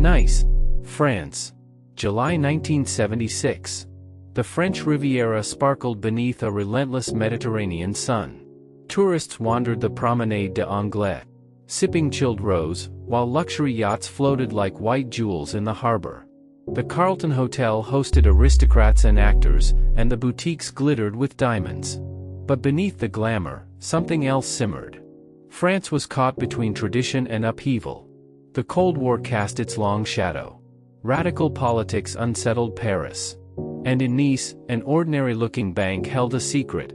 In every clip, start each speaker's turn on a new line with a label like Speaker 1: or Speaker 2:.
Speaker 1: Nice, France. July 1976. The French Riviera sparkled beneath a relentless Mediterranean sun. Tourists wandered the Promenade des Anglais, sipping chilled rose, while luxury yachts floated like white jewels in the harbor. The Carlton Hotel hosted aristocrats and actors, and the boutiques glittered with diamonds. But beneath the glamour, something else simmered. France was caught between tradition and upheaval. The Cold War cast its long shadow. Radical politics unsettled Paris. And in Nice, an ordinary-looking bank held a secret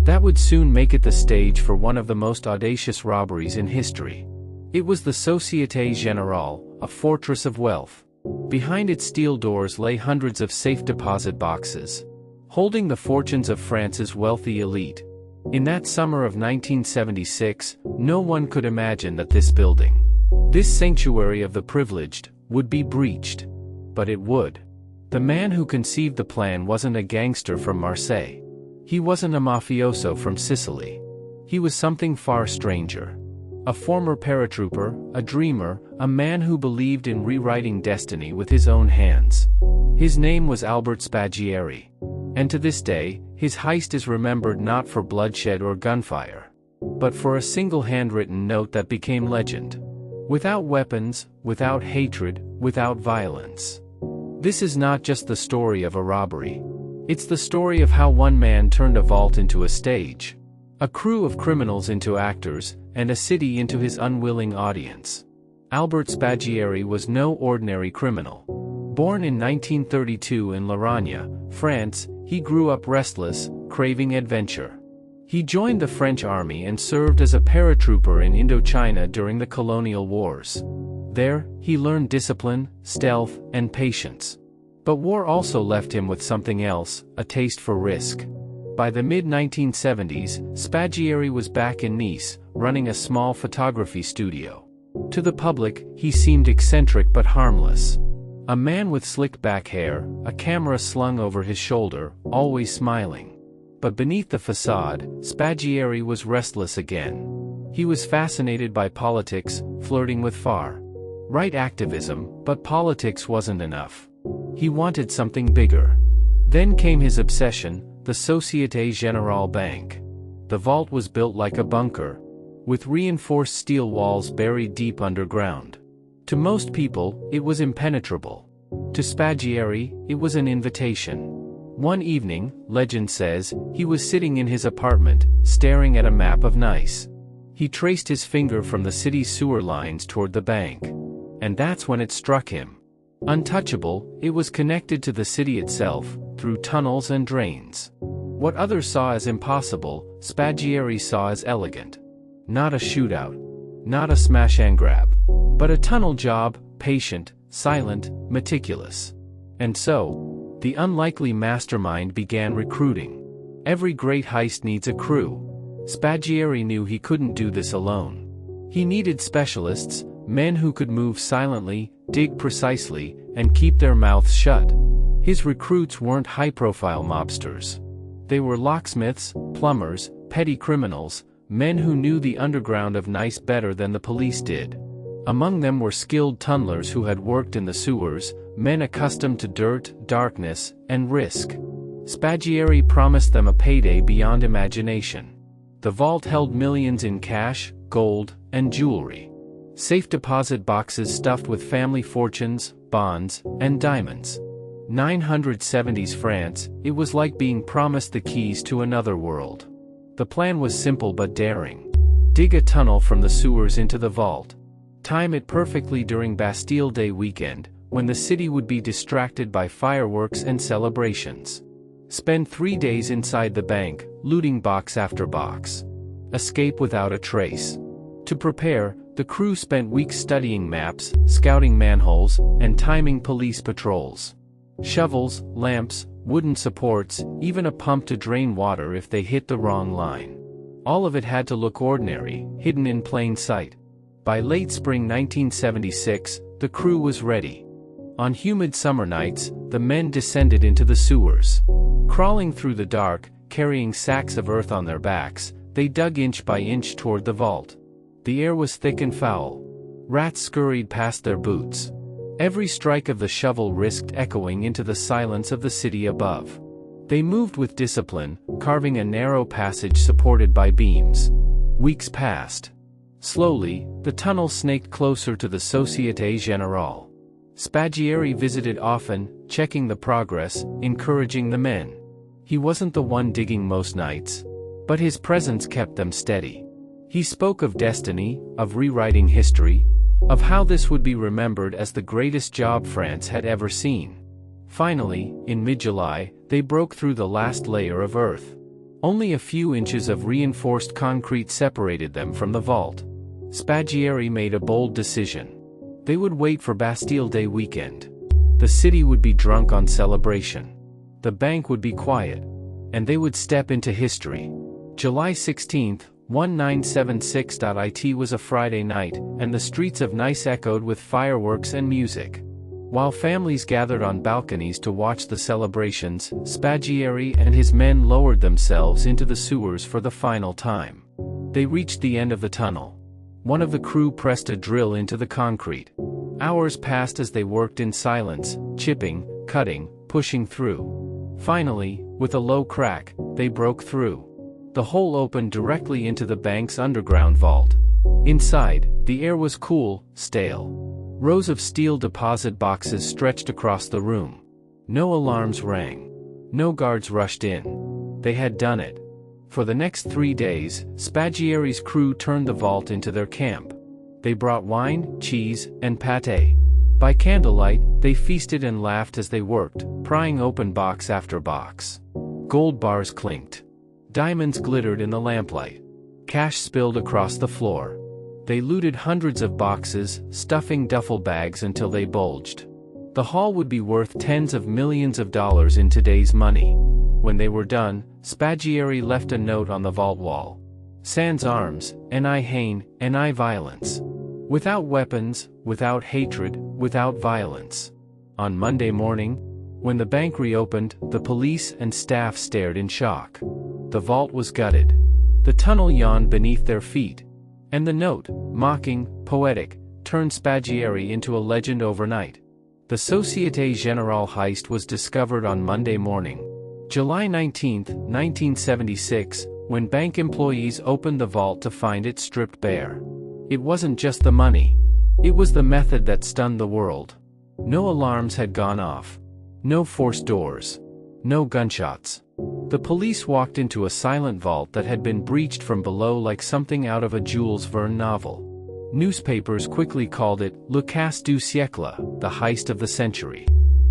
Speaker 1: that would soon make it the stage for one of the most audacious robberies in history. It was the Société Générale, a fortress of wealth. Behind its steel doors lay hundreds of safe deposit boxes, holding the fortunes of France's wealthy elite. In that summer of 1976, no one could imagine that this building, this sanctuary of the privileged, would be breached. But it would. The man who conceived the plan wasn't a gangster from Marseille. He wasn't a mafioso from Sicily. He was something far stranger. A former paratrooper, a dreamer, a man who believed in rewriting destiny with his own hands. His name was Albert Spaggiari. And to this day, his heist is remembered not for bloodshed or gunfire, but for a single handwritten note that became legend. Without weapons, without hatred, without violence. This is not just the story of a robbery. It's the story of how one man turned a vault into a stage, a crew of criminals into actors, and a city into his unwilling audience. Albert Spaggiari was no ordinary criminal. Born in 1932 in Lorraine, France, he grew up restless, craving adventure. He joined the French army and served as a paratrooper in Indochina during the colonial wars. There, he learned discipline, stealth, and patience. But war also left him with something else, a taste for risk. By the mid-1970s, Spaggiari was back in Nice, running a small photography studio. To the public, he seemed eccentric but harmless. A man with slicked back hair, a camera slung over his shoulder, always smiling. But beneath the facade, Spaggiari was restless again. He was fascinated by politics, flirting with far-right activism, but politics wasn't enough. He wanted something bigger. Then came his obsession, the Société Générale Bank. The vault was built like a bunker, with reinforced steel walls buried deep underground. To most people, it was impenetrable. To Spaggiari, it was an invitation. One evening, legend says, he was sitting in his apartment, staring at a map of Nice. He traced his finger from the city's sewer lines toward the bank. And that's when it struck him. Untouchable, it was connected to the city itself, through tunnels and drains. What others saw as impossible, Spaggiari saw as elegant. Not a shootout. Not a smash and grab. But a tunnel job, patient, silent, meticulous. And so, the unlikely mastermind began recruiting. Every great heist needs a crew. Spaggiari knew he couldn't do this alone. He needed specialists, men who could move silently, dig precisely, and keep their mouths shut. His recruits weren't high-profile mobsters. They were locksmiths, plumbers, petty criminals, men who knew the underground of Nice better than the police did. Among them were skilled tunnelers who had worked in the sewers, men accustomed to dirt, darkness, and risk. Spaggiari promised them a payday beyond imagination. The vault held millions in cash, gold, and jewelry. Safe deposit boxes stuffed with family fortunes, bonds, and diamonds. 970s France, it was like being promised the keys to another world. The plan was simple but daring. Dig a tunnel from the sewers into the vault. Time it perfectly during Bastille Day weekend, when the city would be distracted by fireworks and celebrations. Spend 3 days inside the bank, looting box after box. Escape without a trace. To prepare, the crew spent weeks studying maps, scouting manholes, and timing police patrols. Shovels, lamps, wooden supports, even a pump to drain water if they hit the wrong line. All of it had to look ordinary, hidden in plain sight. By late spring 1976, the crew was ready. On humid summer nights, the men descended into the sewers. Crawling through the dark, carrying sacks of earth on their backs, they dug inch by inch toward the vault. The air was thick and foul. Rats scurried past their boots. Every strike of the shovel risked echoing into the silence of the city above. They moved with discipline, carving a narrow passage supported by beams. Weeks passed. Slowly, the tunnel snaked closer to the Société Générale. Spaggiari visited often, checking the progress, encouraging the men. He wasn't the one digging most nights, but his presence kept them steady. He spoke of destiny, of rewriting history, of how this would be remembered as the greatest job France had ever seen. Finally, in mid-July, they broke through the last layer of earth. Only a few inches of reinforced concrete separated them from the vault. Spaggiari made a bold decision. They would wait for Bastille Day weekend. The city would be drunk on celebration. The bank would be quiet. And they would step into history. July 16, 1976. It was a Friday night, and the streets of Nice echoed with fireworks and music. While families gathered on balconies to watch the celebrations, Spaggiari and his men lowered themselves into the sewers for the final time. They reached the end of the tunnel. One of the crew pressed a drill into the concrete. Hours passed as they worked in silence, chipping, cutting, pushing through. Finally, with a low crack, they broke through. The hole opened directly into the bank's underground vault. Inside, the air was cool, stale. Rows of steel deposit boxes stretched across the room. No alarms rang. No guards rushed in. They had done it. For the next 3 days, Spaggiari's crew turned the vault into their camp. They brought wine, cheese, and pâté. By candlelight, they feasted and laughed as they worked, prying open box after box. Gold bars clinked. Diamonds glittered in the lamplight. Cash spilled across the floor. They looted hundreds of boxes, stuffing duffel bags until they bulged. The haul would be worth tens of millions of dollars in today's money. When they were done, Spaggiari left a note on the vault wall. Sans armes, ni haine, ni violence. Without weapons, without hatred, without violence. On Monday morning, when the bank reopened, the police and staff stared in shock. The vault was gutted. The tunnel yawned beneath their feet. And the note, mocking, poetic, turned Spaggiari into a legend overnight. The Société Générale heist was discovered on Monday morning, July 19, 1976, when bank employees opened the vault to find it stripped bare. It wasn't just the money. It was the method that stunned the world. No alarms had gone off. No forced doors. No gunshots. The police walked into a silent vault that had been breached from below like something out of a Jules Verne novel. Newspapers quickly called it Le Casse du siècle, the heist of the century.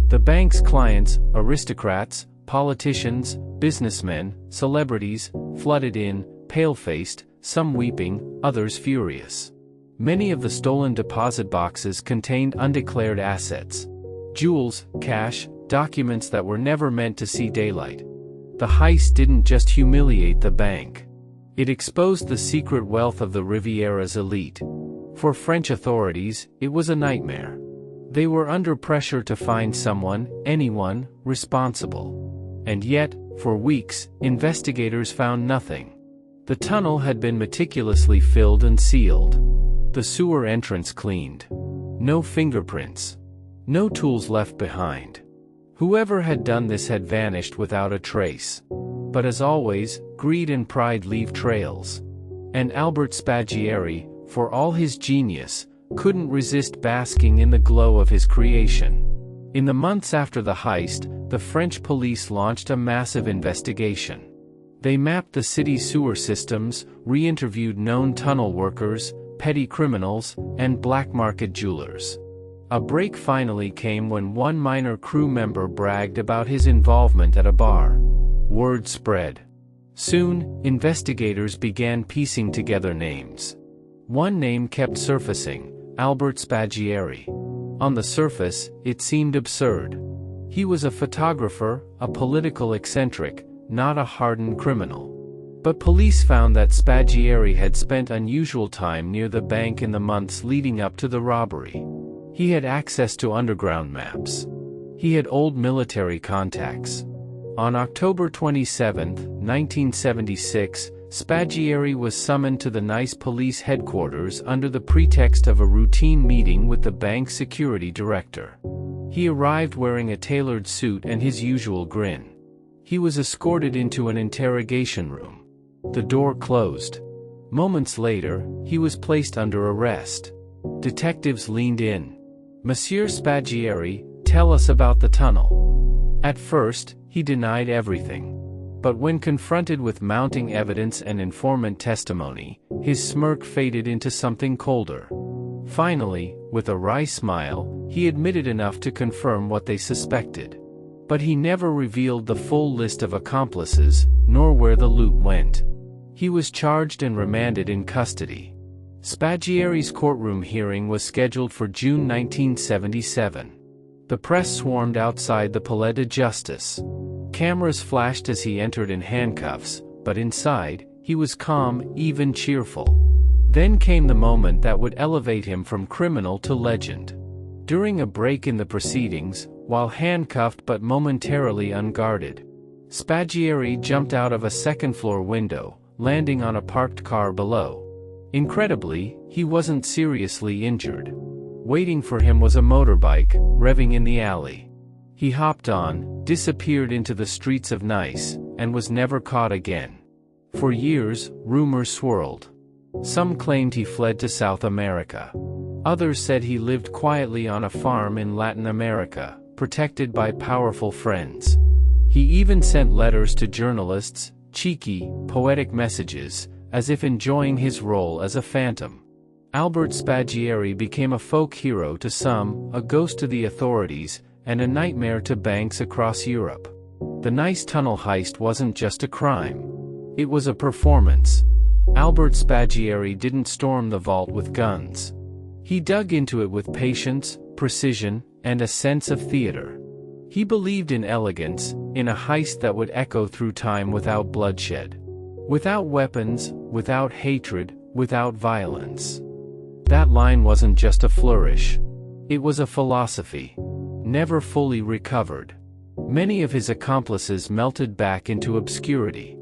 Speaker 1: The bank's clients, aristocrats, politicians, businessmen, celebrities, flooded in, pale-faced, some weeping, others furious. Many of the stolen deposit boxes contained undeclared assets. Jewels, cash, documents that were never meant to see daylight. The heist didn't just humiliate the bank. It exposed the secret wealth of the Riviera's elite. For French authorities, it was a nightmare. They were under pressure to find someone, anyone, responsible. And yet, for weeks, investigators found nothing. The tunnel had been meticulously filled and sealed. The sewer entrance cleaned. No fingerprints. No tools left behind. Whoever had done this had vanished without a trace. But as always, greed and pride leave trails. And Albert Spaggiari, for all his genius, couldn't resist basking in the glow of his creation. In the months after the heist, the French police launched a massive investigation. They mapped the city's sewer systems, re-interviewed known tunnel workers, petty criminals, and black market jewelers. A break finally came when one minor crew member bragged about his involvement at a bar. Word spread. Soon, investigators began piecing together names. One name kept surfacing, Albert Spaggiari. On the surface, it seemed absurd. He was a photographer, a political eccentric, not a hardened criminal. But police found that Spaggiari had spent unusual time near the bank in the months leading up to the robbery. He had access to underground maps. He had old military contacts. On October 27, 1976, Spaggiari was summoned to the Nice police headquarters under the pretext of a routine meeting with the bank's security director. He arrived wearing a tailored suit and his usual grin. He was escorted into an interrogation room. The door closed. Moments later, he was placed under arrest. Detectives leaned in. "Monsieur Spaggiari, tell us about the tunnel." At first, he denied everything. But when confronted with mounting evidence and informant testimony, his smirk faded into something colder. Finally, with a wry smile, he admitted enough to confirm what they suspected. But he never revealed the full list of accomplices, nor where the loot went. He was charged and remanded in custody. Spaggiari's courtroom hearing was scheduled for June 1977. The press swarmed outside the Palais de Justice. Cameras flashed as he entered in handcuffs, but inside, he was calm, even cheerful. Then came the moment that would elevate him from criminal to legend. During a break in the proceedings, while handcuffed but momentarily unguarded, Spaggiari jumped out of a second-floor window, landing on a parked car below. Incredibly, he wasn't seriously injured. Waiting for him was a motorbike, revving in the alley. He hopped on, disappeared into the streets of Nice, and was never caught again. For years, rumors swirled. Some claimed he fled to South America. Others said he lived quietly on a farm in Latin America, protected by powerful friends. He even sent letters to journalists, cheeky, poetic messages, as if enjoying his role as a phantom. Albert Spaggiari became a folk hero to some, a ghost to the authorities, and a nightmare to banks across Europe. The Nice tunnel heist wasn't just a crime. It was a performance. Albert Spaggiari didn't storm the vault with guns. He dug into it with patience, precision, and a sense of theater. He believed in elegance, in a heist that would echo through time without bloodshed. Without weapons, without hatred, without violence. That line wasn't just a flourish. It was a philosophy. Never fully recovered. Many of his accomplices melted back into obscurity.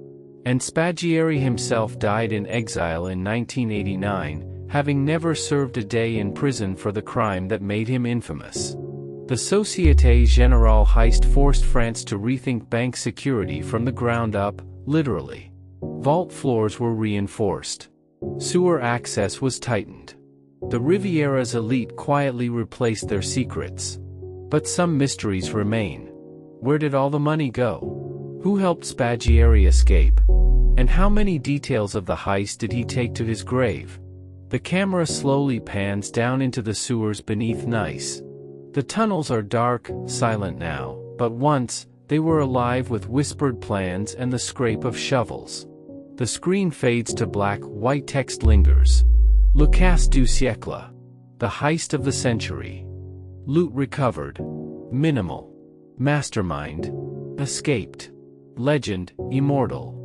Speaker 1: And Spaggiari himself died in exile in 1989, having never served a day in prison for the crime that made him infamous. The Société Générale heist forced France to rethink bank security from the ground up, literally. Vault floors were reinforced. Sewer access was tightened. The Riviera's elite quietly replaced their secrets. But some mysteries remain. Where did all the money go? Who helped Spaggiari escape? And how many details of the heist did he take to his grave? The camera slowly pans down into the sewers beneath Nice. The tunnels are dark, silent now, but once, they were alive with whispered plans and the scrape of shovels. The screen fades to black, white text lingers. Le casse du siècle. The heist of the century. Loot recovered. Minimal. Mastermind. Escaped. Legend, immortal.